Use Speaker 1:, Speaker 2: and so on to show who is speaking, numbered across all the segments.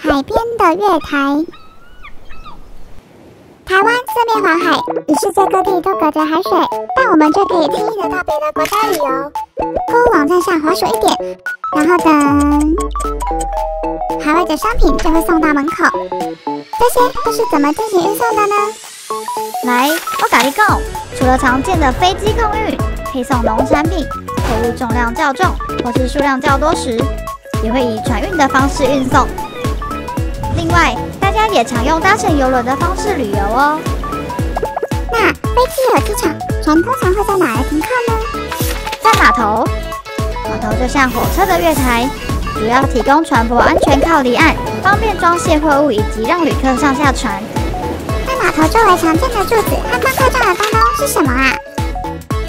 Speaker 1: 海边的月台。台湾四面环海，与世界各地都隔着海水，但我们却可以轻易的到别的国家旅游。购物网站上滑鼠一点，然后等，海外的商品就会送到门口。这些都是怎么进行运送的呢？
Speaker 2: 来，我跟你讲，除了常见的飞机空运，配送农产品，货物重量较重或是数量较多时，也会以船运的方式运送。另外，大家也常用搭乘邮轮的方式旅游哦。
Speaker 1: 那飞机有机场，船通常会在哪儿停靠呢？
Speaker 2: 在码头。码头就像火车的月台，主要提供船舶安全靠离岸，方便装卸货物以及让旅客上下船。
Speaker 1: 在码头周围常见的柱子和钢块状的东东是什么啊？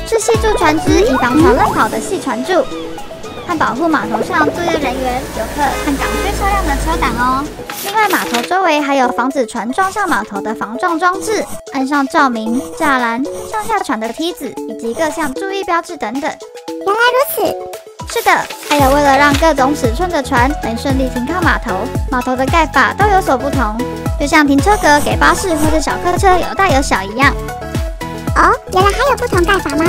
Speaker 2: 是系住船只以防船乱跑的系船柱，和保护码头上作业人员、游客和港区车辆的车挡哦。另外，码头周围还有防止船撞上码头的防撞装置，岸上照明、栅栏、上下船的梯子以及各项注意标志等等。
Speaker 1: 原来如此。
Speaker 2: 是的，还有为了让各种尺寸的船能顺利停靠码头，码头的盖法都有所不同，就像停车格给巴士或者小客车有大有小一样。
Speaker 1: 哦，原来还有不同盖法吗？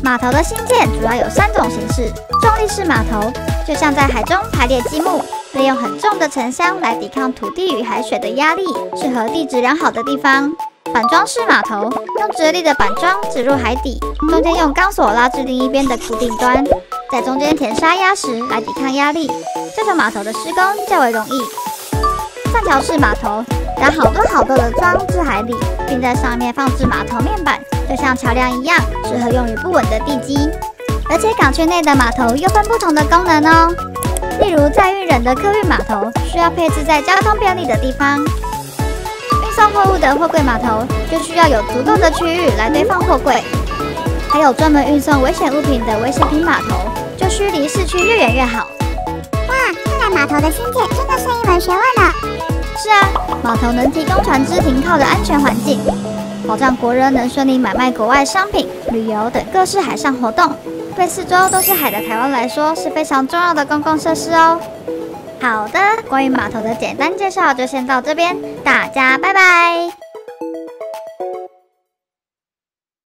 Speaker 2: 码头的新建主要有3种形式：重力式码头，就像在海中排列积木，利用很重的沉箱来抵抗土地与海水的压力，适合地质良好的地方。板桩式码头用直立的板桩植入海底，中间用钢索拉至另一边的固定端，在中间填沙压实来抵抗压力。这种码头的施工较为容易。栈桥式码头打好多的桩至海里，并在上面放置码头面板，就像桥梁一样，适合用于不稳的地基。而且港区内的码头又分不同的功能哦，例如载运人的客运码头需要配置在交通便利的地方。运送货物的货柜码头就需要有足够的区域来堆放货柜，还有专门运送危险物品的危险品码头，就需离市区越远越好。
Speaker 1: 哇，看来码头的新建真的是一门学问呢。
Speaker 2: 是啊，码头能提供船只停靠的安全环境，保障国人能顺利买卖国外商品、旅游等各式海上活动，对四周都是海的台湾来说是非常重要的公共设施哦。好的，关于码头的简单介绍就先到这边，大家拜拜。